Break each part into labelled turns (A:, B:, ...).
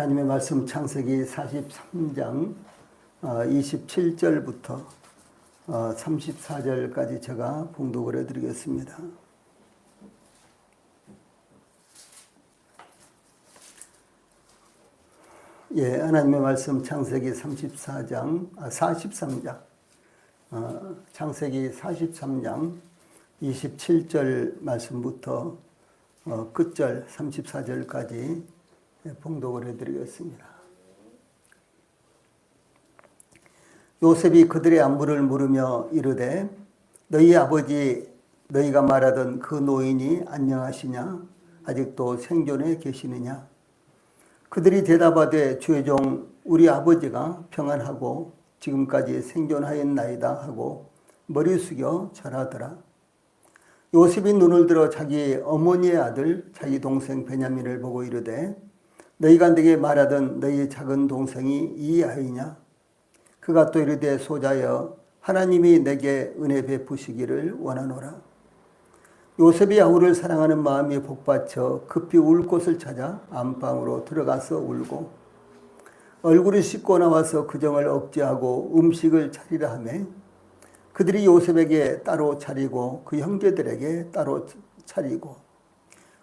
A: 하나님의 말씀 창세기 43장 27절부터 34절까지 제가 봉독을 해드리겠습니다. 하나님의 말씀 창세기 43장 창세기 43장 27절 말씀부터 끝절 34절까지 봉독을 해드리겠습니다. 요셉이 그들의 안부를 물으며 이르되 너희 아버지 너희가 말하던 그 노인이 안녕하시냐? 아직도 생존해 계시느냐? 그들이 대답하되 주의 종 우리 아버지가 평안하고 지금까지 생존하였나이다 하고 머리 숙여 절하더라. 요셉이 눈을 들어 자기 어머니의 아들 자기 동생 베냐민을 보고 이르되 너희가 내게 말하던 너희 작은 동생이 이 아이냐? 그가 또 이르되 소자여 하나님이 내게 은혜 베푸시기를 원하노라. 요셉이 아우를 사랑하는 마음이 복받쳐 급히 울 곳을 찾아 안방으로 들어가서 울고 얼굴을 씻고 나와서 그 정을 억제하고 음식을 차리라 하매 그들이 요셉에게 따로 차리고 그 형제들에게 따로 차리고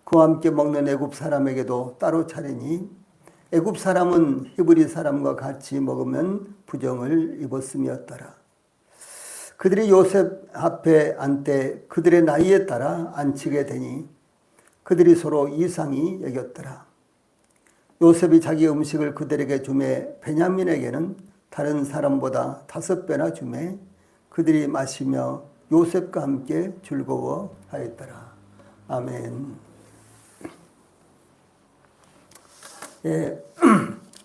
A: 그와 함께 먹는 애굽 사람에게도 따로 차리니 애굽 사람은 히브리 사람과 같이 먹으면 부정을 입었음이었더라. 그들이 요셉 앞에 앉되 그들의 나이에 따라 앉히게 되니 그들이 서로 이상히 여겼더라. 요셉이 자기 음식을 그들에게 주매 베냐민에게는 다른 사람보다 5배나 주매 그들이 마시며 요셉과 함께 즐거워하였더라. 아멘.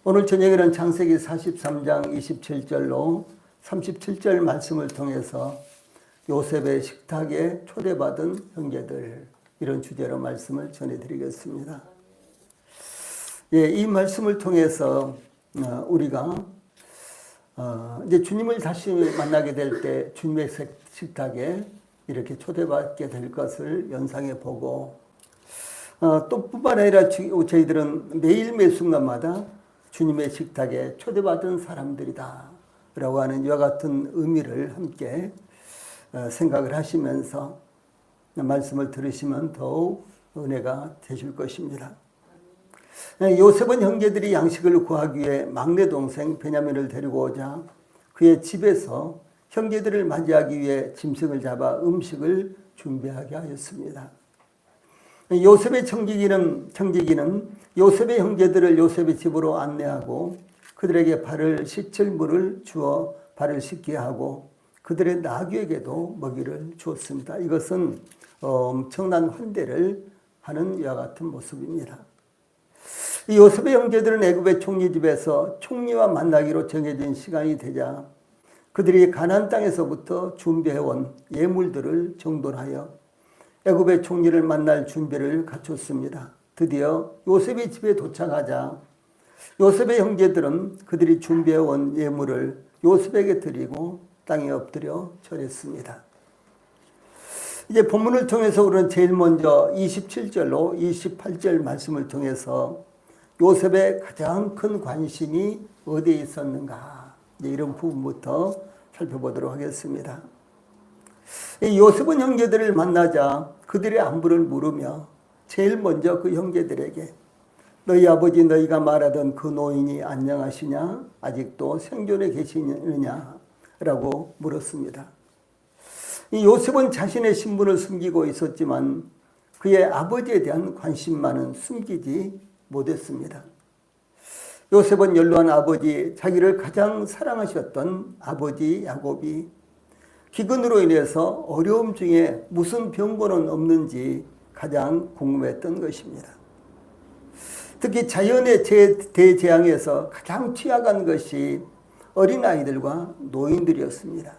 A: 오늘 저녁에는 창세기 43장 27절로 37절 말씀을 통해서 요셉의 식탁에 초대받은 형제들 이런 주제로 말씀을 전해드리겠습니다. 이 말씀을 통해서 우리가 이제 주님을 다시 만나게 될 때 주님의 식탁에 이렇게 초대받게 될 것을 연상해 보고 또 뿐만 아니라 저희들은 매일 매 순간마다 주님의 식탁에 초대받은 사람들이다 라고 하는 이와 같은 의미를 함께 생각을 하시면서 말씀을 들으시면 더욱 은혜가 되실 것입니다. 요셉은 형제들이 양식을 구하기 위해 막내 동생 베냐민을 데리고 오자 그의 집에서 형제들을 맞이하기 위해 짐승을 잡아 음식을 준비하게 하였습니다. 요셉의 청지기는 요셉의 형제들을 요셉의 집으로 안내하고 그들에게 발을 씻을 물을 주어 발을 씻게 하고 그들의 나귀에게도 먹이를 주었습니다. 이것은 엄청난 환대를 하는 이와 같은 모습입니다. 이 요셉의 형제들은 애굽의 총리 집에서 총리와 만나기로 정해진 시간이 되자 그들이 가나안 땅에서부터 준비해온 예물들을 정돈하여 애굽의 총리를 만날 준비를 갖췄습니다. 드디어 요셉의 집에 도착하자 요셉의 형제들은 그들이 준비해온 예물을 요셉에게 드리고 땅에 엎드려 절했습니다. 이제 본문을 통해서 우리는 제일 먼저 27절로 28절 말씀을 통해서 요셉의 가장 큰 관심이 어디에 있었는가 이런 부분부터 살펴보도록 하겠습니다. 요셉은 형제들을 만나자 그들의 안부를 물으며 제일 먼저 그 형제들에게 너희 아버지 너희가 말하던 그 노인이 안녕하시냐? 아직도 생존해 계시느냐? 라고 물었습니다. 이 요셉은 자신의 신분을 숨기고 있었지만 그의 아버지에 대한 관심만은 숨기지 못했습니다. 요셉은 연로한 아버지, 자기를 가장 사랑하셨던 아버지 야곱이 기근으로 인해서 어려움 중에 무슨 병고는 없는지 가장 궁금했던 것입니다. 특히 자연의 대재앙에서 가장 취약한 것이 어린아이들과 노인들이었습니다.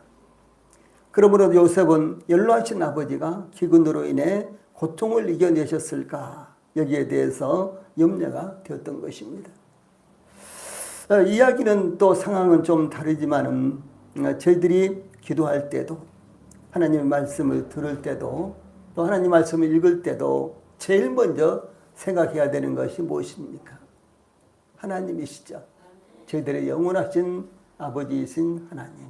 A: 그러므로 요셉은 연로하신 아버지가 기근으로 인해 고통을 이겨내셨을까 여기에 대해서 염려가 되었던 것입니다. 이야기는 또 상황은 좀 다르지만은 저희들이 기도할 때도 하나님의 말씀을 들을 때도 또 하나님 말씀을 읽을 때도 제일 먼저 생각해야 되는 것이 무엇입니까? 하나님이시죠. 저희들의 영원하신 아버지이신 하나님.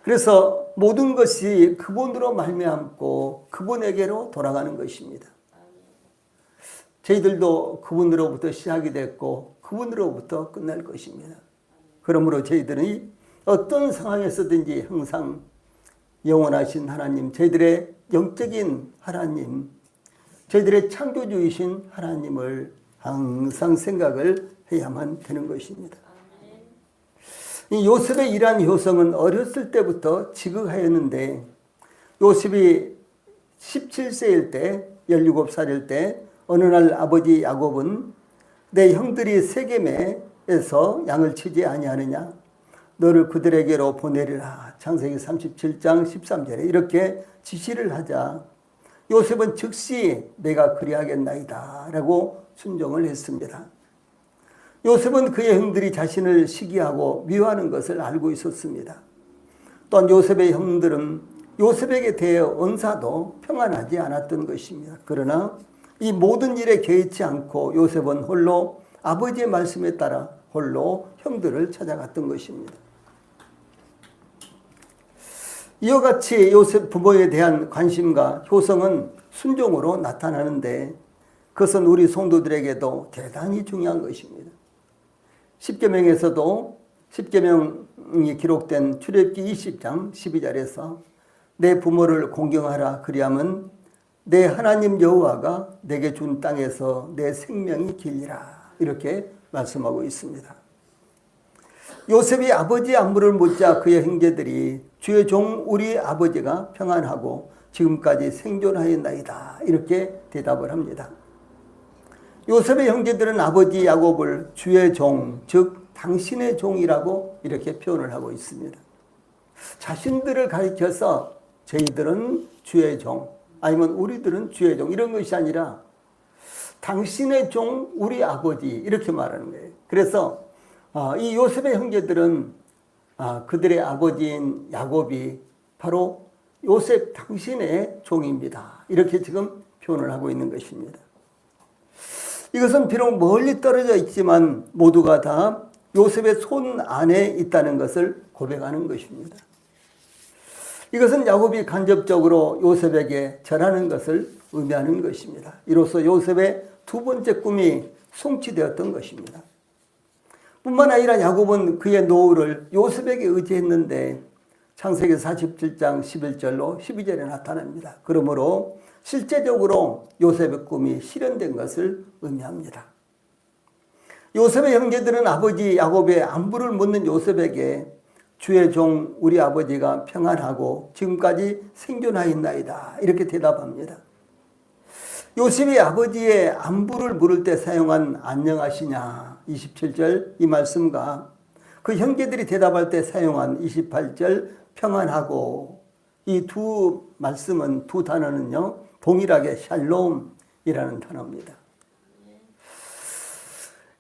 A: 그래서 모든 것이 그분으로 말미암고 그분에게로 돌아가는 것입니다. 저희들도 그분으로부터 시작이 됐고 그분으로부터 끝날 것입니다. 그러므로 저희들이 어떤 상황에서든지 항상 영원하신 하나님, 저희들의 영적인 하나님, 저희들의 창조주이신 하나님을 항상 생각을 해야만 되는 것입니다. 이 요셉의 이러한 효성은 어렸을 때부터 지극하였는데 요셉이 17세일 때 17살일 때 어느 날 아버지 야곱은 내 형들이 세겜에서 양을 치지 아니하느냐 너를 그들에게로 보내리라. 창세기 37장 13절에 이렇게 지시를 하자 요셉은 즉시 내가 그리하겠나이다 라고 순종을 했습니다. 요셉은 그의 형들이 자신을 시기하고 미워하는 것을 알고 있었습니다. 또한 요셉의 형들은 요셉에게 대해 언사도 평안하지 않았던 것입니다. 그러나 이 모든 일에 개의치 않고 요셉은 홀로 아버지의 말씀에 따라 홀로 형들을 찾아갔던 것입니다. 이와 같이 요셉 부모에 대한 관심과 효성은 순종으로 나타나는데 그것은 우리 성도들에게도 대단히 중요한 것입니다. 십계명에서도 십계명이 기록된 출애굽기 20장 12절에서 내 부모를 공경하라 그리하면 내 하나님 여호와가 내게 준 땅에서 내 생명이 길리라 이렇게 말씀하고 있습니다. 요셉이 아버지의 안부를 묻자 그의 형제들이 주의 종 우리 아버지가 평안하고 지금까지 생존하였나이다 이렇게 대답을 합니다. 요셉의 형제들은 아버지 야곱을 주의 종, 즉 당신의 종이라고 이렇게 표현을 하고 있습니다. 자신들을 가리켜서 저희들은 주의 종, 아니면 우리들은 주의 종 이런 것이 아니라 당신의 종, 우리 아버지 이렇게 말하는 거예요. 그래서 이 요셉의 형제들은 그들의 아버지인 야곱이 바로 요셉 당신의 종입니다. 이렇게 지금 표현을 하고 있는 것입니다. 이것은 비록 멀리 떨어져 있지만 모두가 다 요셉의 손 안에 있다는 것을 고백하는 것입니다. 이것은 야곱이 간접적으로 요셉에게 절하는 것을 의미하는 것입니다. 이로써 요셉의 두 번째 꿈이 성취되었던 것입니다. 뿐만 아니라 야곱은 그의 노후를 요셉에게 의지했는데 창세기 47장 11절로 12절에 나타납니다. 그러므로 실제적으로 요셉의 꿈이 실현된 것을 의미합니다. 요셉의 형제들은 아버지 야곱의 안부를 묻는 요셉에게 주의 종 우리 아버지가 평안하고 지금까지 생존하였나이다 이렇게 대답합니다. 요셉이 아버지의 안부를 물을 때 사용한 안녕하시냐 27절 이 말씀과 그 형제들이 대답할 때 사용한 28절 평안하고 이 두 말씀은 두 단어는요 동일하게 샬롬이라는 단어입니다.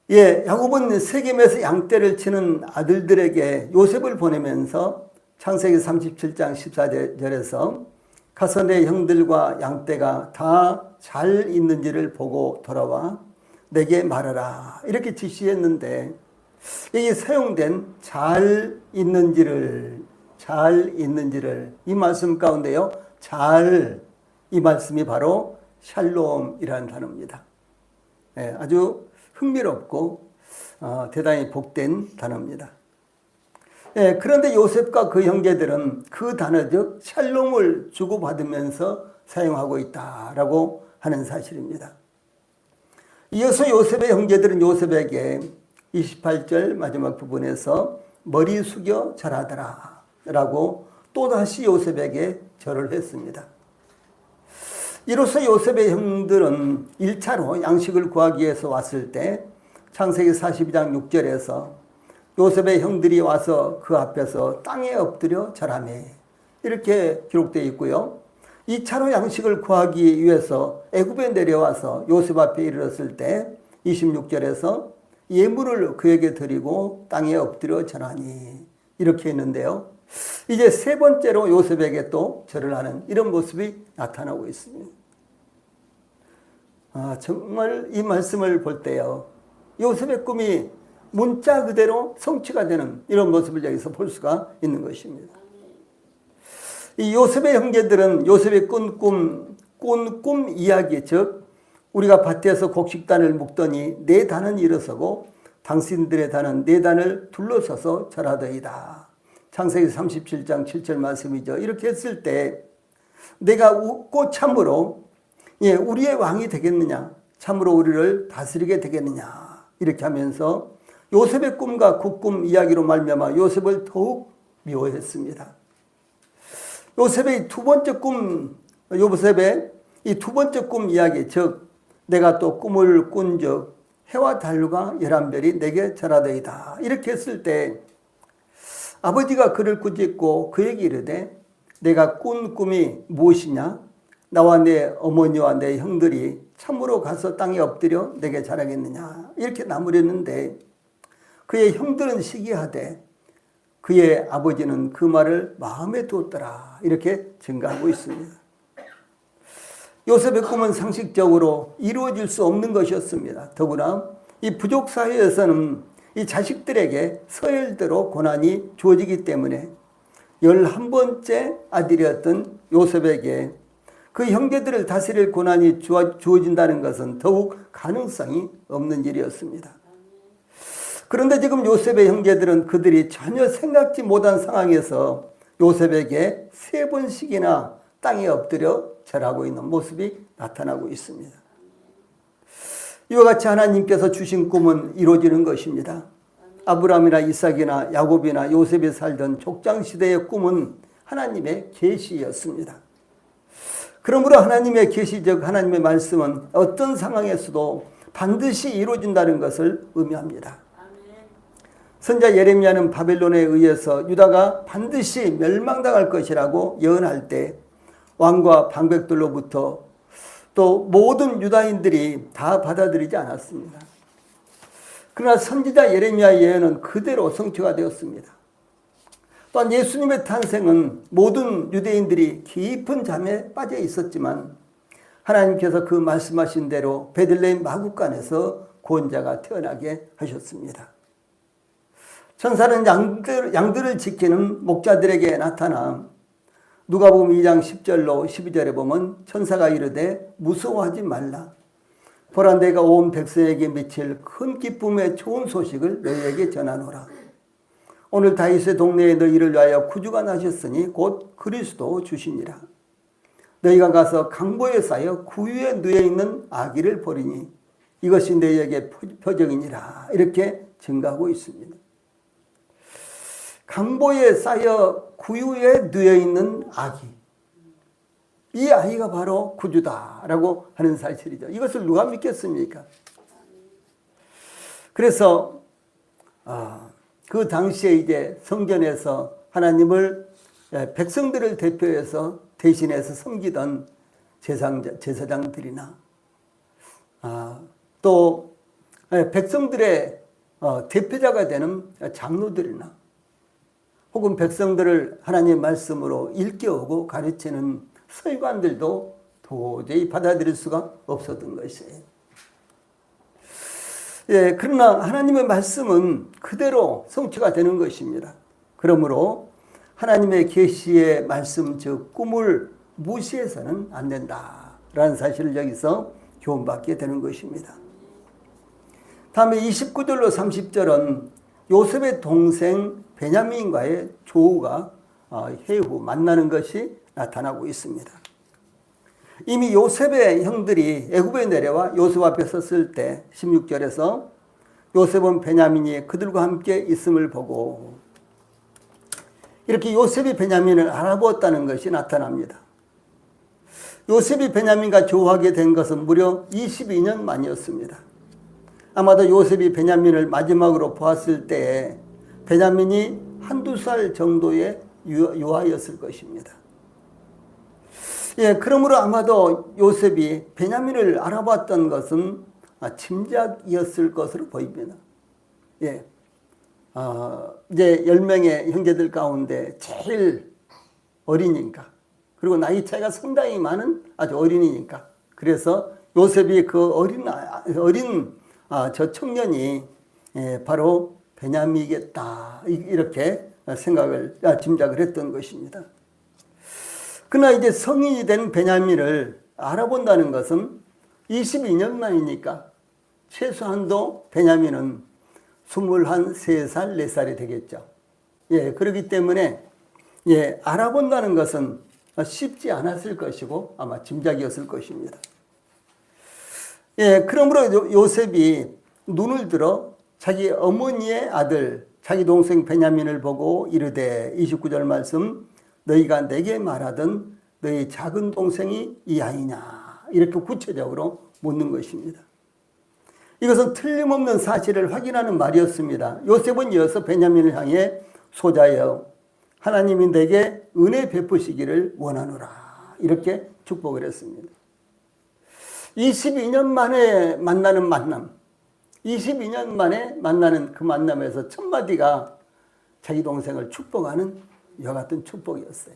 A: 야곱은 세겜에서 양떼를 치는 아들들에게 요셉을 보내면서 창세기 37장 14절에서 가서 내 형들과 양떼가 다 잘 있는지를 보고 돌아와 내게 말하라 이렇게 지시했는데 여기 사용된 잘 있는지를 이 말씀 가운데요 이 말씀이 바로 샬롬이라는 단어입니다. 아주 흥미롭고 대단히 복된 단어입니다. 그런데 요셉과 그 형제들은 그 단어적 샬롬을 주고받으면서 사용하고 있다라고 하는 사실입니다. 이어서 요셉의 형제들은 요셉에게 28절 마지막 부분에서 머리 숙여 절하더라 라고 또다시 요셉에게 절을 했습니다. 이로써 요셉의 형들은 1차로 양식을 구하기 위해서 왔을 때 창세기 42장 6절에서 요셉의 형들이 와서 그 앞에서 땅에 엎드려 절하매 이렇게 기록되어 있고요. 2차로 양식을 구하기 위해서 애굽에 내려와서 요셉 앞에 이르렀을 때 26절에서 예물을 그에게 드리고 땅에 엎드려 절하니 이렇게 했는데요. 이제 세 번째로 요셉에게 또 절을 하는 이런 모습이 나타나고 있습니다. 정말 이 말씀을 볼 때요. 요셉의 꿈이 문자 그대로 성취가 되는 이런 모습을 여기서 볼 수가 있는 것입니다. 이 요셉의 형제들은 요셉의 꾼 꿈 이야기, 즉 우리가 밭에서 곡식단을 묶더니 네 단은 일어서고 당신들의 단은 네 단을 둘러서서 절하더이다. 창세기 37장 7절 말씀이죠. 이렇게 했을 때 내가 웃고 참으로 우리의 왕이 되겠느냐, 참으로 우리를 다스리게 되겠느냐, 이렇게 하면서 요셉의 꿈과 그 꿈 이야기로 말미암아 요셉을 더욱 미워했습니다. 요셉의 두 번째 꿈, 요셉의 이 두 번째 꿈 이야기, 즉 내가 또 꿈을 꾼즉 해와 달과 11별이 내게 절하더이다. 이렇게 했을 때 아버지가 그를 꾸짖고 그에게 이르되 내가 꾼 꿈이 무엇이냐? 나와 내 어머니와 내 형들이 참으로 가서 땅에 엎드려 내게 잘하겠느냐? 이렇게 나무랬는데 그의 형들은 시기하되 그의 아버지는 그 말을 마음에 두었더라. 이렇게 증가하고 있습니다. 요셉의 꿈은 상식적으로 이루어질 수 없는 것이었습니다. 더구나 이 부족 사회에서는 이 자식들에게 서열대로 고난이 주어지기 때문에 11번째 아들이었던 요셉에게 그 형제들을 다스릴 고난이 주어진다는 것은 더욱 가능성이 없는 일이었습니다. 그런데 지금 요셉의 형제들은 그들이 전혀 생각지 못한 상황에서 요셉에게 3번씩이나 땅에 엎드려 절하고 있는 모습이 나타나고 있습니다. 이와 같이 하나님께서 주신 꿈은 이루어지는 것입니다. 아브라함이나 이삭이나 야곱이나 요셉이 살던 족장시대의 꿈은 하나님의 계시였습니다. 그러므로 하나님의 계시적 하나님의 말씀은 어떤 상황에서도 반드시 이루어진다는 것을 의미합니다. 선자 예레미야는 바벨론에 의해서 유다가 반드시 멸망당할 것이라고 예언할 때 왕과 방백들로부터 또 모든 유다인들이 다 받아들이지 않았습니다. 그러나 선지자 예레미야의 예언은 그대로 성취가 되었습니다. 또한 예수님의 탄생은 모든 유대인들이 깊은 잠에 빠져 있었지만 하나님께서 그 말씀하신 대로 베들레헴 마구간에서 구원자가 태어나게 하셨습니다. 천사는 양들을 지키는 목자들에게 나타나 누가복음 2장 10절로 12절에 보면 천사가 이르되 무서워하지 말라. 보라 내가 온 백성에게 미칠 큰 기쁨의 좋은 소식을 너희에게 전하노라. 오늘 다윗의 동네에 너희를 위하여 구주가 나셨으니 곧 그리스도 주시니라. 너희가 가서 강보에 쌓여 구유에 누워있는 아기를 보리니 이것이 너희에게 표적이니라. 이렇게 증가하고 있습니다. 강보에 쌓여 구유에 누워있는 아기, 이 아이가 바로 구주다라고 하는 사실이죠. 이것을 누가 믿겠습니까? 그래서 그 당시에 이제 성전에서 하나님을 백성들을 대표해서 대신해서 섬기던 제사장들이나 또 백성들의 대표자가 되는 장로들이나 혹은 백성들을 하나님의 말씀으로 일깨우고 가르치는 서기관들도 도저히 받아들일 수가 없었던 것이에요. 그러나 하나님의 말씀은 그대로 성취가 되는 것입니다. 그러므로 하나님의 계시의 말씀, 즉 꿈을 무시해서는 안 된다라는 사실을 여기서 교훈받게 되는 것입니다. 다음에 29절로 30절은 요셉의 동생 베냐민과의 조우가 해후 만나는 것이 나타나고 있습니다. 이미 요셉의 형들이 애굽에 내려와 요셉 앞에 섰을 때 16절에서 요셉은 베냐민이 그들과 함께 있음을 보고 이렇게 요셉이 베냐민을 알아보았다는 것이 나타납니다. 요셉이 베냐민과 조우하게 된 것은 무려 22년 만이었습니다. 아마도 요셉이 베냐민을 마지막으로 보았을 때에 베냐민이 한두 살 정도의 유아였을 것입니다. 그러므로 아마도 요셉이 베냐민을 알아봤던 것은 짐작이었을 것으로 보입니다. 이제 10명의 형제들 가운데 제일 어리니까, 그리고 나이 차이가 상당히 많은 아주 어린이니까, 그래서 요셉이 그 어린 저 청년이 바로 베냐민이겠다 이렇게 생각을 짐작을 했던 것입니다. 그러나 이제 성인이 된 베냐민을 알아본다는 것은 22년 만이니까 최소한도 베냐민은 23살, 4살이 되겠죠. 그렇기 때문에 알아본다는 것은 쉽지 않았을 것이고 아마 짐작이었을 것입니다. 그러므로 요셉이 눈을 들어 자기 어머니의 아들, 자기 동생 베냐민을 보고 이르되 29절 말씀 너희가 내게 말하던 너희 작은 동생이 이 아이냐 이렇게 구체적으로 묻는 것입니다. 이것은 틀림없는 사실을 확인하는 말이었습니다. 요셉은 이어서 베냐민을 향해 소자여 하나님이 내게 은혜 베푸시기를 원하노라 이렇게 축복을 했습니다. 22년 만에 만나는 만남, 22년 만에 만나는 그 만남에서 첫 마디가 자기 동생을 축복하는 이와 같은 축복이었어요.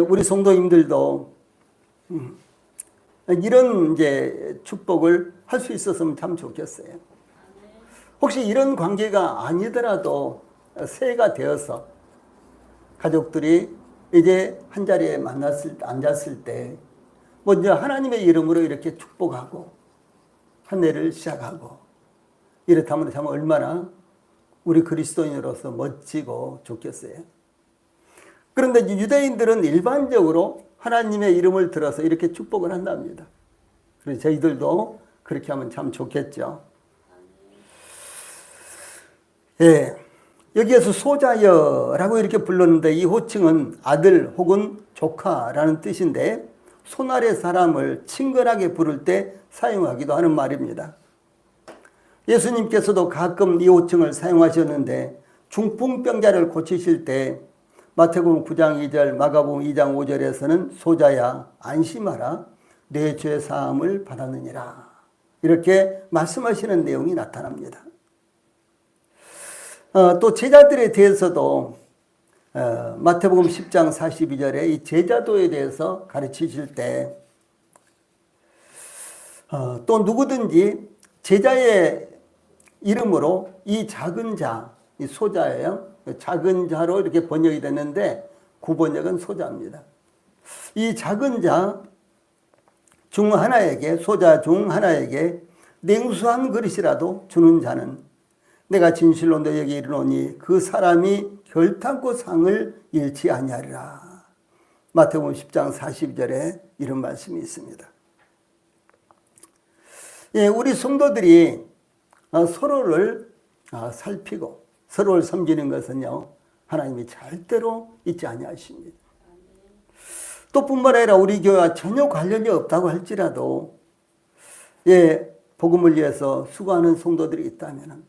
A: 우리 성도님들도 이런 이제 축복을 할 수 있었으면 참 좋겠어요. 혹시 이런 관계가 아니더라도 새해가 되어서 가족들이 이제 한 자리에 앉았을 때 먼저 하나님의 이름으로 이렇게 축복하고 한 해를 시작하고 이렇다면 참 얼마나 우리 그리스도인으로서 멋지고 좋겠어요. 그런데 유대인들은 일반적으로 하나님의 이름을 들어서 이렇게 축복을 한답니다. 그래서 저희들도 그렇게 하면 참 좋겠죠. 여기에서 소자여라고 이렇게 불렀는데 이 호칭은 아들 혹은 조카라는 뜻인데 손 아래 사람을 친근하게 부를 때 사용하기도 하는 말입니다. 예수님께서도 가끔 이 호칭을 사용하셨는데 중풍병자를 고치실 때 마태복음 9장 2절, 마가복음 2장 5절에서는 소자야 안심하라 내 죄 사함을 받았느니라 이렇게 말씀하시는 내용이 나타납니다. 또 제자들에 대해서도 마태복음 10장 42절에 이 제자도에 대해서 가르치실 때 또 누구든지 제자의 이름으로 이 작은 자, 이 소자예요. 작은 자로 이렇게 번역이 됐는데 구번역은 소자입니다. 이 작은 자 중 하나에게 소자 중 하나에게 냉수한 그릇이라도 주는 자는 내가 진실로 너에게 이르노니 그 사람이 결탄코 상을 잃지 아니하리라. 마태복음 10장 42절에 이런 말씀이 있습니다. 우리 성도들이 서로를 살피고 서로를 섬기는 것은요 하나님이 절대로 잊지 아니하십니다. 또 뿐만 아니라 우리 교회와 전혀 관련이 없다고 할지라도 복음을 위해서 수고하는 성도들이 있다면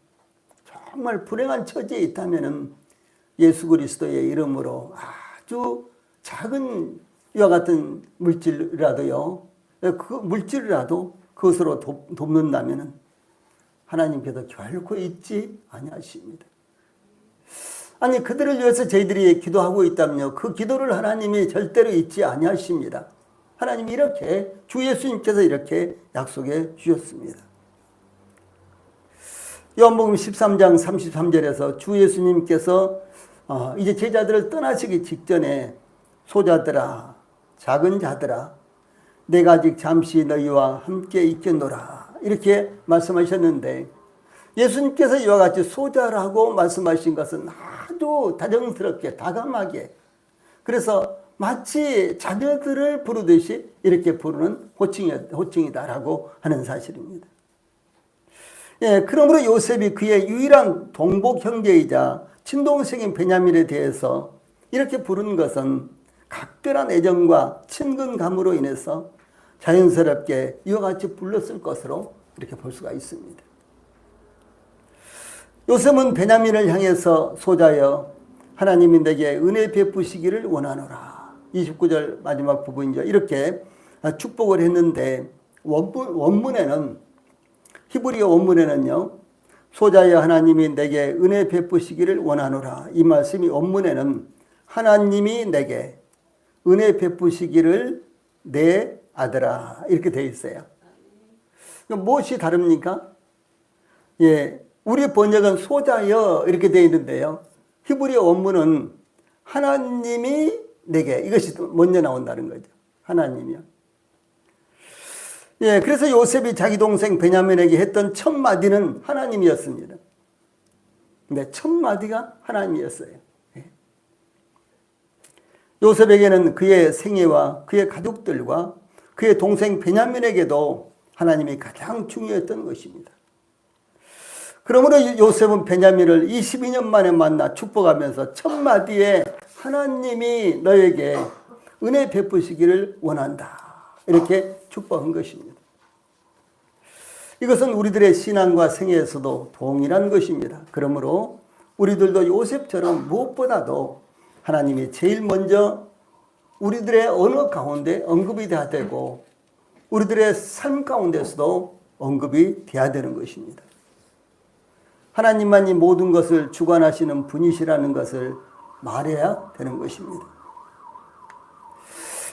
A: 정말 불행한 처지에 있다면 예수 그리스도의 이름으로 아주 작은 이와 같은 물질이라도요 그 물질이라도 그것으로 돕는다면 하나님께서 결코 잊지 아니하십니다. 아니 그들을 위해서 저희들이 기도하고 있다면요 그 기도를 하나님이 절대로 잊지 아니하십니다. 하나님이 이렇게 주 예수님께서 이렇게 약속해 주셨습니다. 요한복음 13장 33절에서 주 예수님께서 이제 제자들을 떠나시기 직전에 소자들아 작은 자들아 내가 아직 잠시 너희와 함께 있겠노라 이렇게 말씀하셨는데 예수님께서 이와 같이 소자라고 말씀하신 것은 아주 다정스럽게 다감하게 그래서 마치 자녀들을 부르듯이 이렇게 부르는 호칭이다라고 하는 사실입니다. 그러므로 요셉이 그의 유일한 동복 형제이자 친동생인 베냐민에 대해서 이렇게 부른 것은 각별한 애정과 친근감으로 인해서 자연스럽게 이와 같이 불렀을 것으로 이렇게 볼 수가 있습니다. 요셉은 베냐민을 향해서 소자여 하나님이 내게 은혜 베푸시기를 원하노라 29절 마지막 부분이죠. 이렇게 축복을 했는데 원문에는 히브리어 원문에는요 소자여 하나님이 내게 은혜 베푸시기를 원하노라 이 말씀이 원문에는 하나님이 내게 은혜 베푸시기를 내 아들아 이렇게 되어 있어요. 무엇이 다릅니까? 예, 우리 번역은 소자여 이렇게 되어 있는데요. 히브리어 원문은 하나님이 내게, 이것이 먼저 나온다는 거죠. 하나님이요. 예, 그래서 요셉이 자기 동생 베냐민에게 했던 첫 마디는 하나님이었습니다. 네, 첫 마디가 하나님이었어요. 예. 요셉에게는 그의 생애와 그의 가족들과 그의 동생 베냐민에게도 하나님이 가장 중요했던 것입니다. 그러므로 요셉은 베냐민을 22년 만에 만나 축복하면서 첫 마디에 하나님이 너에게 은혜 베푸시기를 원한다, 이렇게 축복한 것입니다. 이것은 우리들의 신앙과 생애에서도 동일한 것입니다. 그러므로 우리들도 요셉처럼 무엇보다도 하나님이 제일 먼저 우리들의 언어 가운데 언급이 돼야 되고 우리들의 삶 가운데서도 언급이 돼야 되는 것입니다. 하나님만이 모든 것을 주관하시는 분이시라는 것을 말해야 되는 것입니다.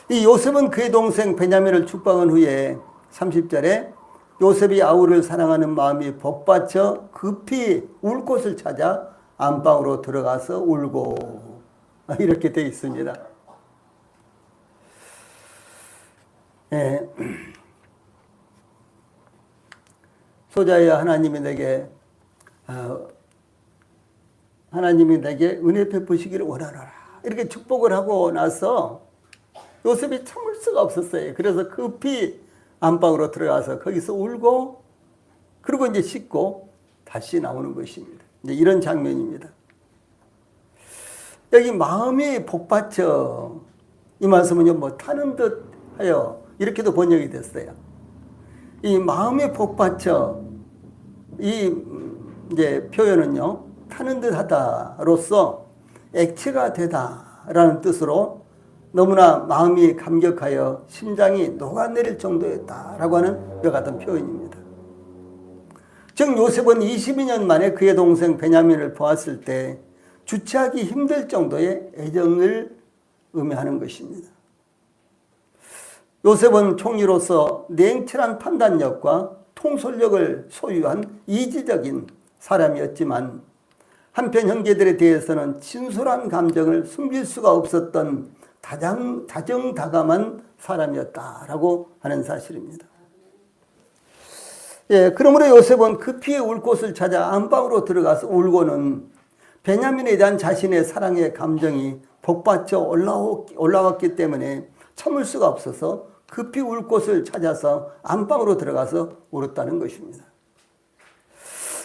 A: 이 요셉은 그의 동생 베냐민을 축복한 후에 30절에 요셉이 아우를 사랑하는 마음이 복받쳐 급히 울 곳을 찾아 안방으로 들어가서 울고, 이렇게 되어 있습니다. 예. 소자여 하나님이 내게 은혜 베푸시기를 원하노라, 이렇게 축복을 하고 나서 요셉이 참을 수가 없었어요. 그래서 급히 안방으로 들어가서 거기서 울고, 그리고 이제 씻고 다시 나오는 것입니다. 이제 이런 장면입니다. 여기 마음이 복받쳐, 이 말씀은요, 뭐 타는 듯 하여, 이렇게도 번역이 됐어요. 이 마음이 복받쳐, 이 이제 표현은요, 타는 듯 하다로서 액체가 되다라는 뜻으로 너무나 마음이 감격하여 심장이 녹아내릴 정도였다라고 하는 이와 같은 표현입니다. 즉 요셉은 22년 만에 그의 동생 베냐민을 보았을 때 주체하기 힘들 정도의 애정을 의미하는 것입니다. 요셉은 총리로서 냉철한 판단력과 통솔력을 소유한 이지적인 사람이었지만 한편 형제들에 대해서는 진솔한 감정을 숨길 수가 없었던 다정다감한 사람이었다라고 하는 사실입니다. 예, 그러므로 요셉은 급히 울 곳을 찾아 안방으로 들어가서 울고는 베냐민에 대한 자신의 사랑의 감정이 복받쳐 올라왔기 때문에 참을 수가 없어서 급히 울 곳을 찾아서 안방으로 들어가서 울었다는 것입니다.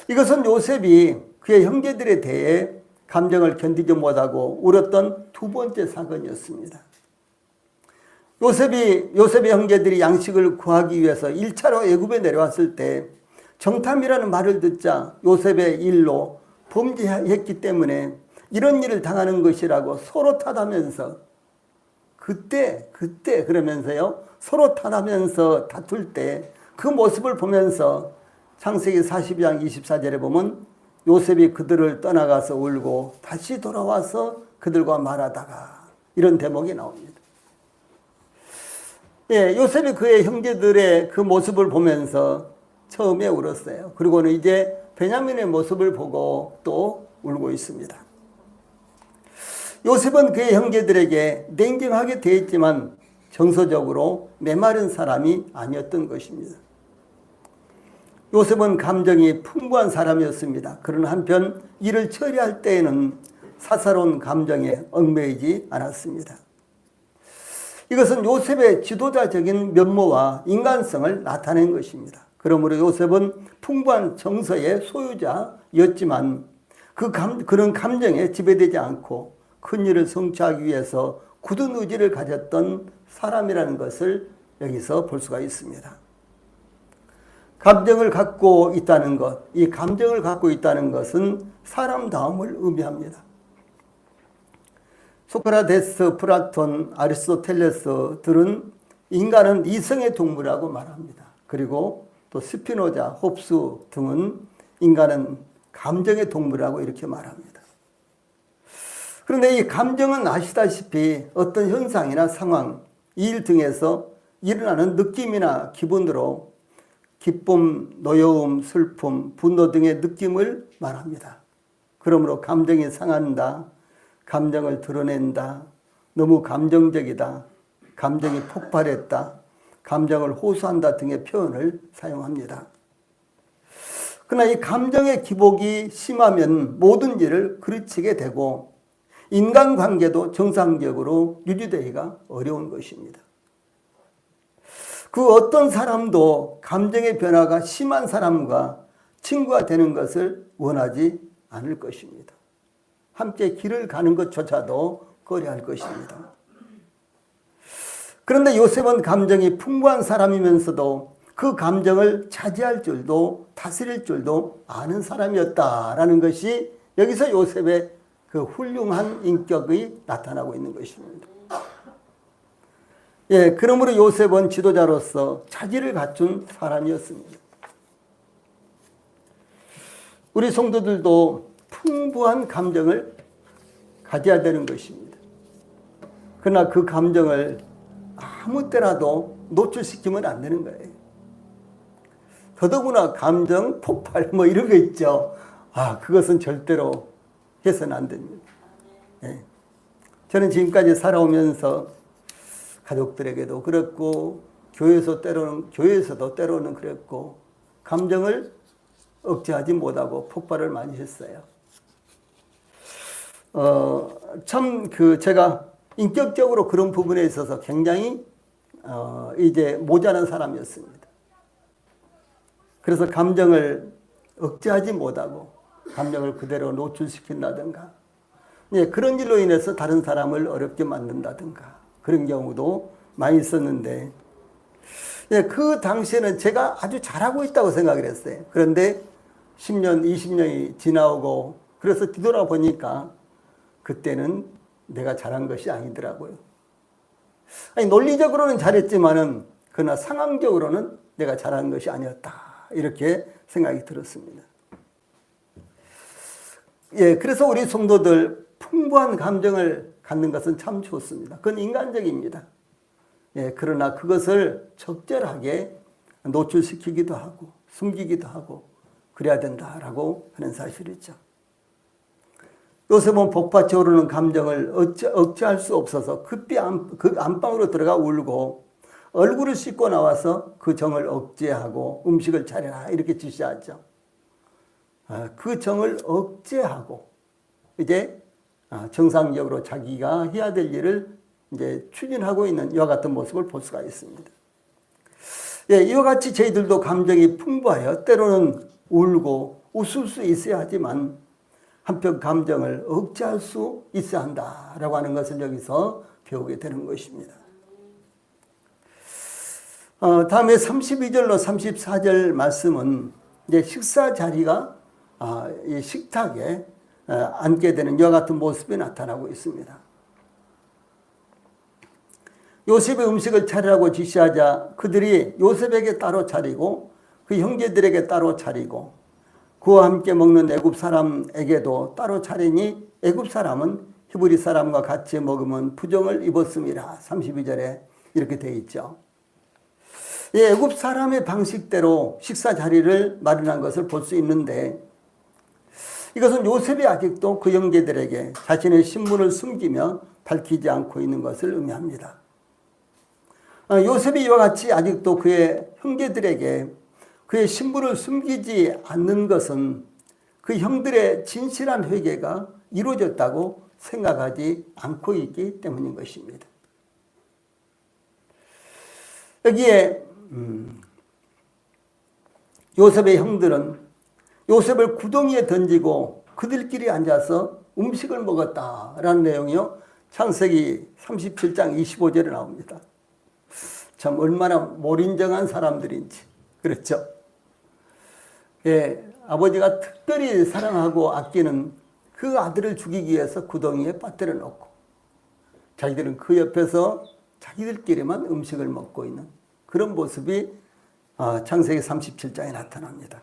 A: 이것은 요셉이 그의 형제들에 대해 감정을 견디지 못하고 울었던 두 번째 사건이었습니다. 요셉의 형제들이 양식을 구하기 위해서 1차로 애굽에 내려왔을 때 정탐이라는 말을 듣자 요셉의 일로 범죄했기 때문에 이런 일을 당하는 것이라고 서로 탓하면서 그때 그러면서요, 서로 탓하면서 다툴 때 그 모습을 보면서 창세기 42장 24절에 보면 요셉이 그들을 떠나가서 울고 다시 돌아와서 그들과 말하다가, 이런 대목이 나옵니다. 예, 요셉이 그의 형제들의 그 모습을 보면서 처음에 울었어요. 그리고는 이제 베냐민의 모습을 보고 또 울고 있습니다. 요셉은 그의 형제들에게 냉정하게 대했지만 정서적으로 메마른 사람이 아니었던 것입니다. 요셉은 감정이 풍부한 사람이었습니다. 그러나 한편 일을 처리할 때에는 사사로운 감정에 얽매이지 않았습니다. 이것은 요셉의 지도자적인 면모와 인간성을 나타낸 것입니다. 그러므로 요셉은 풍부한 정서의 소유자였지만 그런 감정에 지배되지 않고 큰 일을 성취하기 위해서 굳은 의지를 가졌던 사람이라는 것을 여기서 볼 수가 있습니다. 감정을 갖고 있다는 것, 이 감정을 갖고 있다는 것은 사람다움을 의미합니다. 소크라테스, 플라톤, 아리스토텔레스들은 인간은 이성의 동물이라고 말합니다. 그리고 또 스피노자, 홉스 등은 인간은 감정의 동물이라고 이렇게 말합니다. 그런데 이 감정은 아시다시피 어떤 현상이나 상황, 일 등에서 일어나는 느낌이나 기분으로 기쁨, 노여움, 슬픔, 분노 등의 느낌을 말합니다. 그러므로 감정이 상한다, 감정을 드러낸다, 너무 감정적이다, 감정이 폭발했다, 감정을 호소한다 등의 표현을 사용합니다. 그러나 이 감정의 기복이 심하면 모든 일을 그르치게 되고 인간관계도 정상적으로 유지되기가 어려운 것입니다. 그 어떤 사람도 감정의 변화가 심한 사람과 친구가 되는 것을 원하지 않을 것입니다. 함께 길을 가는 것조차도 꺼려할 것입니다. 그런데 요셉은 감정이 풍부한 사람이면서도 그 감정을 차지할 줄도 다스릴 줄도 아는 사람이었다라는 것이 여기서 요셉의 그 훌륭한 인격이 나타나고 있는 것입니다. 예, 그러므로 요셉은 지도자로서 차지를 갖춘 사람이었습니다. 우리 성도들도 풍부한 감정을 가져야 되는 것입니다. 그러나 그 감정을 아무 때라도 노출시키면 안 되는 거예요. 더더구나 감정 폭발 뭐 이런 거 있죠. 그것은 절대로 해서는 안 됩니다. 예. 저는 지금까지 살아오면서 가족들에게도 그랬고 교회에서도 때로는 그랬고 감정을 억제하지 못하고 폭발을 많이 했어요. 제가 인격적으로 그런 부분에 있어서 굉장히 이제 모자란 사람이었습니다. 그래서 감정을 억제하지 못하고 감정을 그대로 노출시킨다든가, 그런 일로 인해서 다른 사람을 어렵게 만든다든가 그런 경우도 많이 있었는데, 그 당시에는 제가 아주 잘하고 있다고 생각을 했어요. 그런데 10년, 20년이 지나오고 그래서 뒤돌아보니까 그때는 내가 잘한 것이 아니더라고요. 논리적으로는 잘했지만은 그러나 상황적으로는 내가 잘한 것이 아니었다. 이렇게 생각이 들었습니다. 그래서 우리 성도들 풍부한 감정을 갖는 것은 참 좋습니다. 그건 인간적입니다. 그러나 그것을 적절하게 노출시키기도 하고 숨기기도 하고 그래야 된다라고 하는 사실이죠. 요셉은 복받쳐 오르는 감정을 억제할 수 없어서 급히 안방으로 들어가 울고 얼굴을 씻고 나와서 그 정을 억제하고 음식을 차려라 이렇게 지시하죠. 그 정을 억제하고 이제 정상적으로 자기가 해야 될 일을 이제 추진하고 있는 이와 같은 모습을 볼 수가 있습니다. 이와 같이 저희들도 감정이 풍부하여 때로는 울고 웃을 수 있어야 하지만 한편 감정을 억제할 수 있어야 한다라고 하는 것을 여기서 배우게 되는 것입니다. 다음에 32절로 34절 말씀은 이제 식사 자리가 이 식탁에 앉게 되는 이와 같은 모습이 나타나고 있습니다. 요셉의 음식을 차리라고 지시하자 그들이 요셉에게 따로 차리고 그 형제들에게 따로 차리고 그와 함께 먹는 애굽 사람에게도 따로 차리니 애굽 사람은 히브리 사람과 같이 먹으면 부정을 입었음이라. 32절에 이렇게 되어 있죠. 애굽 사람의 방식대로 식사 자리를 마련한 것을 볼 수 있는데 이것은 요셉이 아직도 그 형제들에게 자신의 신분을 숨기며 밝히지 않고 있는 것을 의미합니다. 요셉이 이와 같이 아직도 그의 형제들에게 그의 신분을 숨기지 않는 것은 그 형들의 진실한 회개가 이루어졌다고 생각하지 않고 있기 때문인 것입니다. 여기에 요셉의 형들은 요셉을 구덩이에 던지고 그들끼리 앉아서 음식을 먹었다라는 내용이요. 창세기 37장 25절에 나옵니다. 참 얼마나 몰인정한 사람들인지. 그렇죠? 아버지가 특별히 사랑하고 아끼는 그 아들을 죽이기 위해서 구덩이에 빠뜨려 놓고 자기들은 그 옆에서 자기들끼리만 음식을 먹고 있는 그런 모습이 창세기 37장에 나타납니다.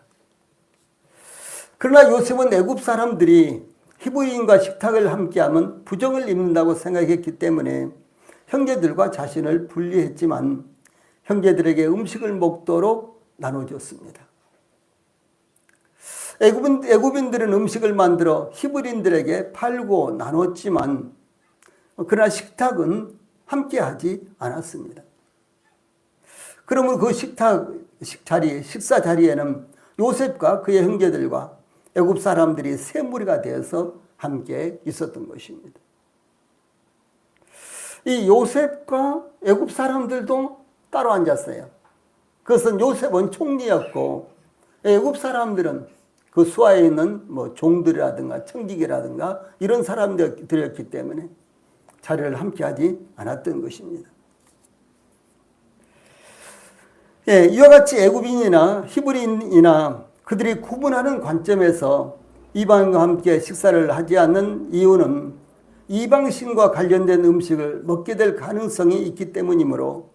A: 그러나 요셉은 애굽 사람들이 히브리인과 식탁을 함께하면 부정을 입는다고 생각했기 때문에 형제들과 자신을 분리했지만 형제들에게 음식을 먹도록 나눠줬습니다. 애굽인들은 음식을 만들어 히브리인들에게 팔고 나눴지만 그러나 식탁은 함께하지 않았습니다. 그러므로 그 식사 자리에는 요셉과 그의 형제들과 애굽 사람들이 세 무리가 되어서 함께 있었던 것입니다. 이 요셉과 애굽 사람들도 따로 앉았어요. 그것은 요셉은 총리였고 애굽 사람들은 그 수하에 있는 뭐 종들이라든가 청지기라든가 이런 사람들이었기 때문에 자리를 함께하지 않았던 것입니다. 예, 이와 같이 애굽인이나 히브리인이나 그들이 구분하는 관점에서 이방인과 함께 식사를 하지 않는 이유는 이방신과 관련된 음식을 먹게 될 가능성이 있기 때문이므로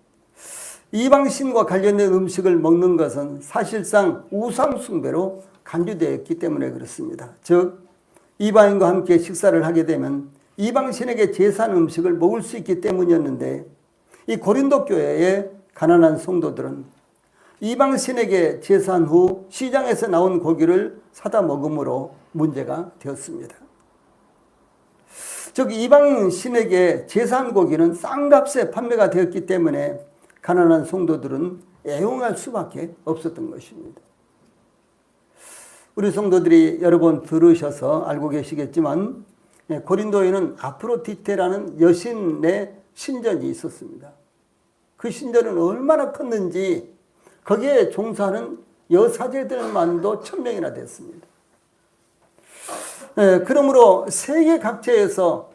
A: 이방신과 관련된 음식을 먹는 것은 사실상 우상숭배로 간주되었기 때문에 그렇습니다. 즉 이방인과 함께 식사를 하게 되면 이방신에게 제사한 음식을 먹을 수 있기 때문이었는데 이 고린도 교회의 가난한 성도들은 이방신에게 제사한 후 시장에서 나온 고기를 사다 먹음으로 문제가 되었습니다. 즉 이방신에게 제사한 고기는 싼 값에 판매가 되었기 때문에 가난한 성도들은 애용할 수밖에 없었던 것입니다. 우리 성도들이 여러 번 들으셔서 알고 계시겠지만 고린도에는 아프로디테라는 여신의 신전이 있었습니다. 그 신전은 얼마나 컸는지 거기에 종사하는 여사제들만도 1000명이나 됐습니다. 그러므로 세계 각지에서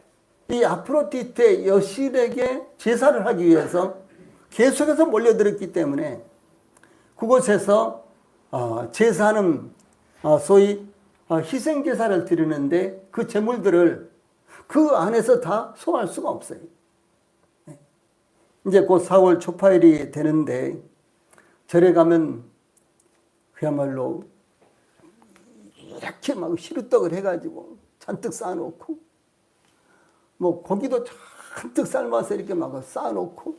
A: 이 아프로디테 여신에게 제사를 하기 위해서 계속해서 몰려들었기 때문에 그곳에서 제사는 소위 희생제사를 드리는데 그 제물들을 그 안에서 다 소화할 수가 없어요. 이제 곧 4월 초파일이 되는데 절에 가면 그야말로 이렇게 막 시루떡을 해가지고 잔뜩 쌓아놓고 뭐 고기도 잔뜩 삶아서 이렇게 막 쌓아놓고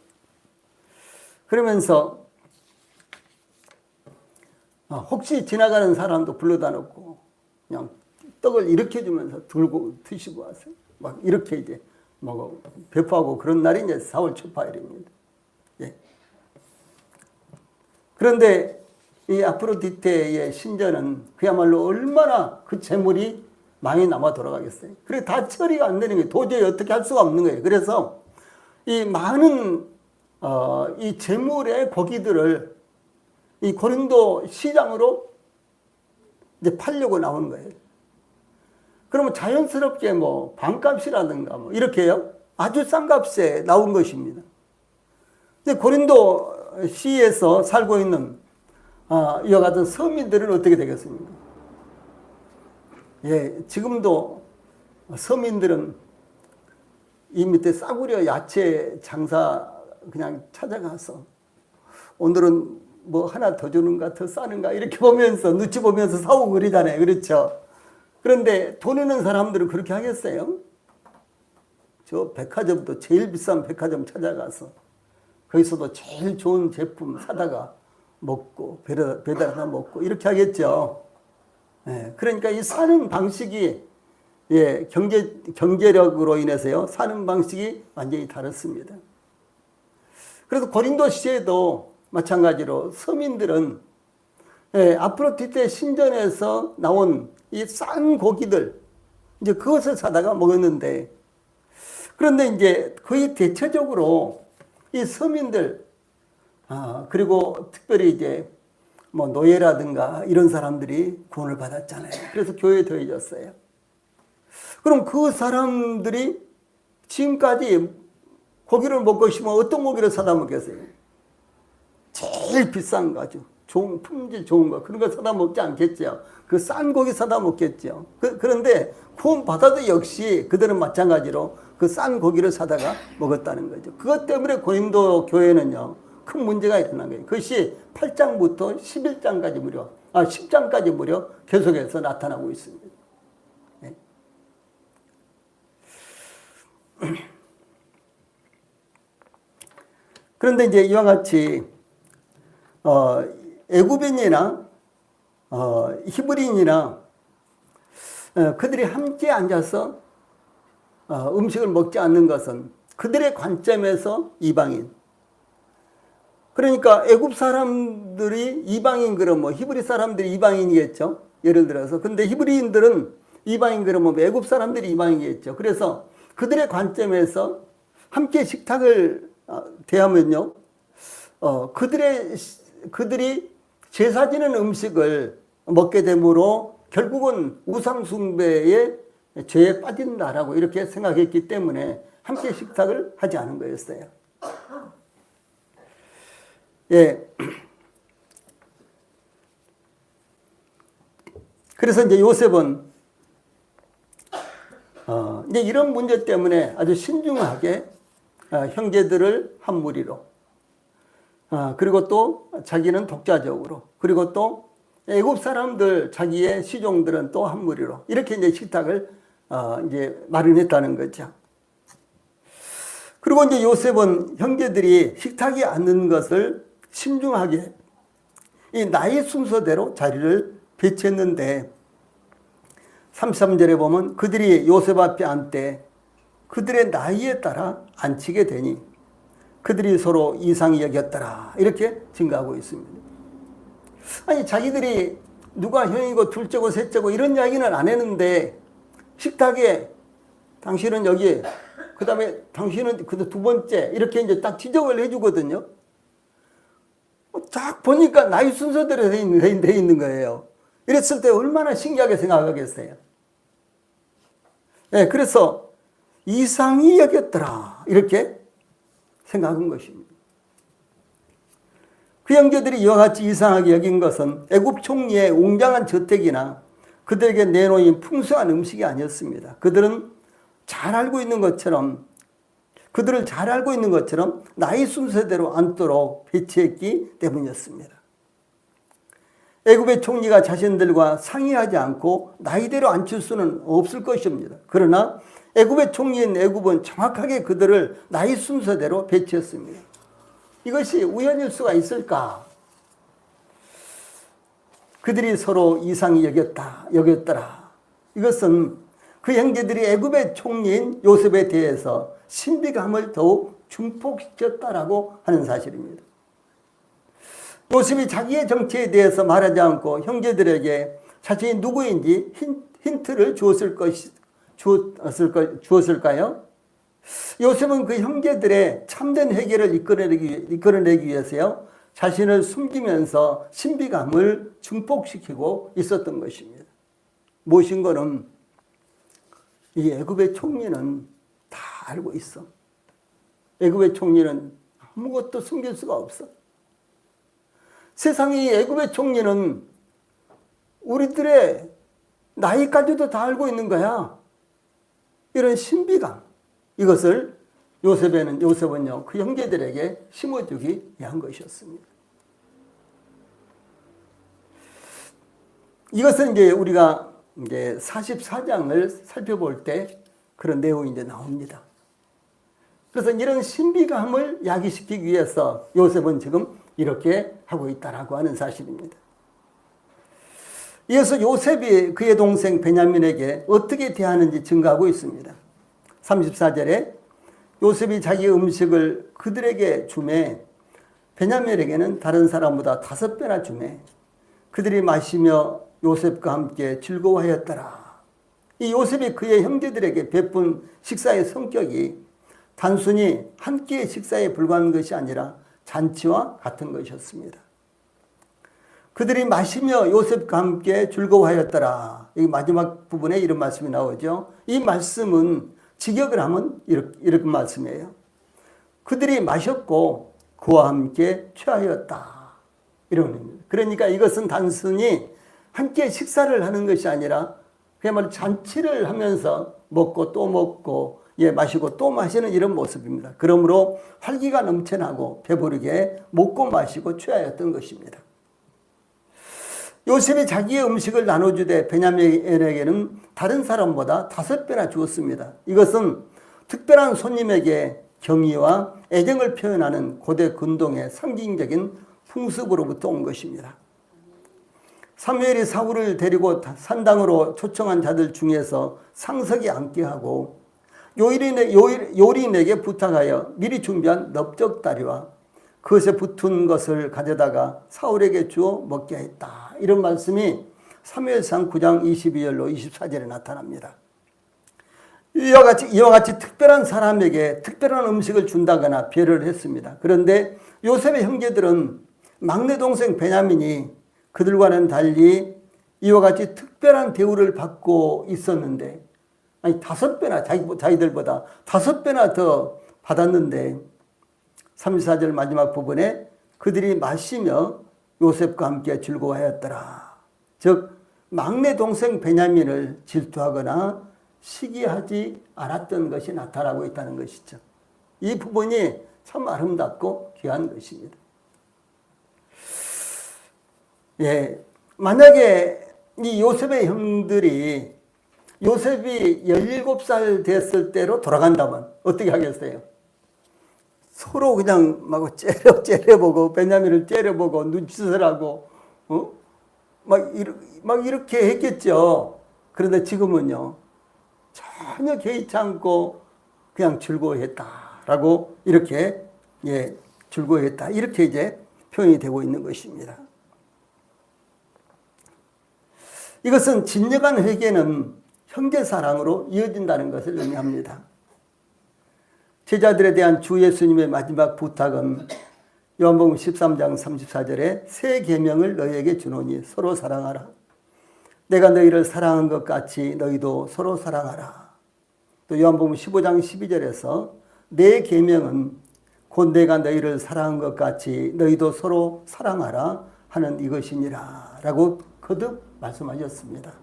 A: 그러면서 혹시 지나가는 사람도 불러다 놓고 그냥 떡을 이렇게 주면서 들고 드시고 하세요. 막 이렇게 이제 뭐 배포하고 그런 날이 이제 4월 초파일입니다. 예. 그런데 이 아프로디테의 신전은 그야말로 얼마나 그 재물이 많이 남아 돌아가겠어요. 그래 다 처리가 안 되는 거예요. 도저히 어떻게 할 수가 없는 거예요. 그래서 이 많은 이 재물의 고기들을 이 고린도 시장으로 이제 팔려고 나온 거예요. 그러면 자연스럽게 뭐 반값이라든가 뭐 이렇게요. 아주 싼 값에 나온 것입니다. 근데 고린도 시에서 살고 있는 이와 같은 서민들은 어떻게 되겠습니까? 예, 지금도 서민들은 이 밑에 싸구려 야채 장사 그냥 찾아가서 오늘은 뭐 하나 더 주는가 더 싸는가 이렇게 보면서 눈치 보면서 사오고 그러잖아요. 그렇죠? 그런데 돈 있는 사람들은 그렇게 하겠어요? 저 백화점도 제일 비싼 백화점 찾아가서 거기서도 제일 좋은 제품 사다가 먹고 배달하다 먹고 이렇게 하겠죠. 예, 그러니까 이 사는 방식이 예, 경제력으로 인해서요 사는 방식이 완전히 다릅니다. 그래서 고린도 시에도 마찬가지로 서민들은 예, 아프로디테 신전에서 나온 이 싼 고기들 이제 그것을 사다가 먹었는데 그런데 이제 거의 대체적으로 이 서민들 그리고 특별히 이제 뭐 노예라든가 이런 사람들이 구원을 받았잖아요. 그래서 교회에 더해졌어요. 그럼 그 사람들이 지금까지 고기를 먹고 싶으면 어떤 고기를 사다 먹겠어요? 제일 비싼 거 아주 좋은 품질 좋은 거 그런 거 사다 먹지 않겠죠. 그 싼 고기 사다 먹겠죠. 그런데 구원 받아도 역시 그들은 마찬가지로 그 싼 고기를 사다가 먹었다는 거죠. 그것 때문에 고린도 교회는요 큰 문제가 일어난 거예요. 그것이 8장부터 11장까지 무려 10장까지 무려 계속해서 나타나고 있습니다. 네. 그런데 이제 이와 같이 애굽인이나 히브리인이나 그들이 함께 앉아서 음식을 먹지 않는 것은 그들의 관점에서 이방인. 그러니까 애굽 사람들이 이방인 그러면 히브리 사람들이 이방인이겠죠. 예를 들어서. 근데 히브리인들은 이방인 그러면 애굽 사람들이 이방인이겠죠. 그래서 그들의 관점에서 함께 식탁을 대하면요. 그들이 제사 지는 음식을 먹게 되므로 결국은 우상 숭배의 죄에 빠진다라고 이렇게 생각했기 때문에 함께 식탁을 하지 않은 거였어요. 예. 그래서 이제 요셉은 이제 이런 문제 때문에 아주 신중하게 형제들을 한 무리로, 그리고 또 자기는 독자적으로, 그리고 또 애굽 사람들 자기의 시종들은 또 한 무리로 이렇게 이제 식탁을 이제 마련했다는 거죠. 그리고 이제 요셉은 형제들이 식탁에 앉는 것을 신중하게 이 나이 순서대로 자리를 배치했는데 33절에 보면 그들이 요셉 앞에 앉되 그들의 나이에 따라 앉히게 되니 그들이 서로 이상히 여겼더라 이렇게 증가하고 있습니다. 아니 자기들이 누가 형이고 둘째고 셋째고 이런 이야기는 안 했는데 식탁에 당신은 여기 그 다음에 당신은 그 두 번째 이렇게 이제 딱 지적을 해주거든요. 딱 보니까 나이 순서대로 돼 있는 거예요. 이랬을 때 얼마나 신기하게 생각하겠어요. 네, 그래서 이상히 여겼더라 이렇게 생각한 것입니다. 그 형제들이 이와 같이 이상하게 여긴 것은 애굽 총리의 웅장한 저택이나 그들에게 내놓인 풍성한 음식이 아니었습니다. 그들을 잘 알고 있는 것처럼 나이 순서대로 앉도록 배치했기 때문이었습니다. 애굽의 총리가 자신들과 상의하지 않고 나이대로 앉힐 수는 없을 것입니다. 그러나 애굽의 총리인 애굽은 정확하게 그들을 나이 순서대로 배치했습니다. 이것이 우연일 수가 있을까? 그들이 서로 이상히 여겼더라. 이것은 그 형제들이 애굽의 총리인 요셉에 대해서 신비감을 더욱 증폭시켰다라고 하는 사실입니다. 요셉이 자기의 정체에 대해서 말하지 않고 형제들에게 자신이 누구인지 힌트를 주었을까요? 요셉은 그 형제들의 참된 회개를 이끌어내기 위해서요, 자신을 숨기면서 신비감을 증폭시키고 있었던 것입니다. 무엇인 거는 이 애굽의 총리는 다 알고 있어. 애굽의 총리는 아무것도 숨길 수가 없어. 세상의 애굽의 총리는 우리들의 나이까지도 다 알고 있는 거야. 이런 신비감, 이것을 요셉은요 그 형제들에게 심어주기 위한 것이었습니다. 이것은 이제 우리가 이제 44장을 살펴볼 때 그런 내용이 이제 나옵니다. 그래서 이런 신비감을 야기시키기 위해서 요셉은 지금 이렇게 하고 있다라고 하는 사실입니다. 이어서 요셉이 그의 동생 베냐민에게 어떻게 대하는지 증가하고 있습니다. 34절에 요셉이 자기 음식을 그들에게 주매 베냐민에게는 다른 사람보다 5배나 주매 그들이 마시며 요셉과 함께 즐거워하였더라. 이 요셉이 그의 형제들에게 베푼 식사의 성격이 단순히 한 끼의 식사에 불과한 것이 아니라 잔치와 같은 것이었습니다. 그들이 마시며 요셉과 함께 즐거워하였더라. 이 마지막 부분에 이런 말씀이 나오죠. 이 말씀은 직역을 하면 이렇게 말씀이에요. 그들이 마셨고 그와 함께 취하였다. 이런 의미입니다. 그러니까 이것은 단순히 함께 식사를 하는 것이 아니라 그야말로 잔치를 하면서 먹고 또 먹고 마시고 또 마시는 이런 모습입니다. 그러므로 활기가 넘쳐나고 배부르게 먹고 마시고 취하였던 것입니다. 요셉이 자기의 음식을 나눠주되 베냐민에게는 다른 사람보다 5배나 주었습니다. 이것은 특별한 손님에게 경의와 애정을 표현하는 고대 근동의 상징적인 풍습으로부터 온 것입니다. 사무엘이 사울을 데리고 산당으로 초청한 자들 중에서 상석에 앉게 하고 요리인에게 부탁하여 미리 준비한 넓적다리와 그것에 붙은 것을 가져다가 사울에게 주어 먹게 했다. 이런 말씀이 사무엘상 9장 22절로 24절에 나타납니다. 이와 같이 특별한 사람에게 특별한 음식을 준다거나 배려를 했습니다. 그런데 요셉의 형제들은 막내 동생 베냐민이 그들과는 달리 이와 같이 특별한 대우를 받고 있었는데, 아니 5배나 자기들보다 5배나 더 받았는데 34절 마지막 부분에 그들이 마시며 요셉과 함께 즐거워하였더라. 즉 막내 동생 베냐민을 질투하거나 시기하지 않았던 것이 나타나고 있다는 것이죠. 이 부분이 참 아름답고 귀한 것입니다. 예, 만약에 이 요셉의 형들이 요셉이 17살 됐을 때로 돌아간다면 어떻게 하겠어요? 서로 그냥 막 째려보고 베냐민을 째려보고 눈짓을 하고 막 이렇게 했겠죠. 그런데 지금은요 전혀 개의치 않고 그냥 즐거워했다라고 이렇게 즐거워했다 이렇게 이제 표현이 되고 있는 것입니다. 이것은 진정한 회개는 형제 사랑으로 이어진다는 것을 의미합니다. 제자들에 대한 주 예수님의 마지막 부탁은 요한복음 13장 34절에 새 계명을 너희에게 주노니 서로 사랑하라. 내가 너희를 사랑한 것 같이 너희도 서로 사랑하라. 또 요한복음 15장 12절에서 내 계명은 곧 내가 너희를 사랑한 것 같이 너희도 서로 사랑하라 하는 이것이니라 라고 거듭 말씀하셨습니다.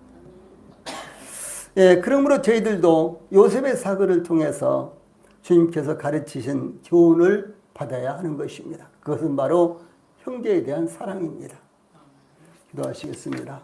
A: 예, 그러므로 저희들도 요셉의 사건을 통해서 주님께서 가르치신 교훈을 받아야 하는 것입니다. 그것은 바로 형제에 대한 사랑입니다. 기도하시겠습니다.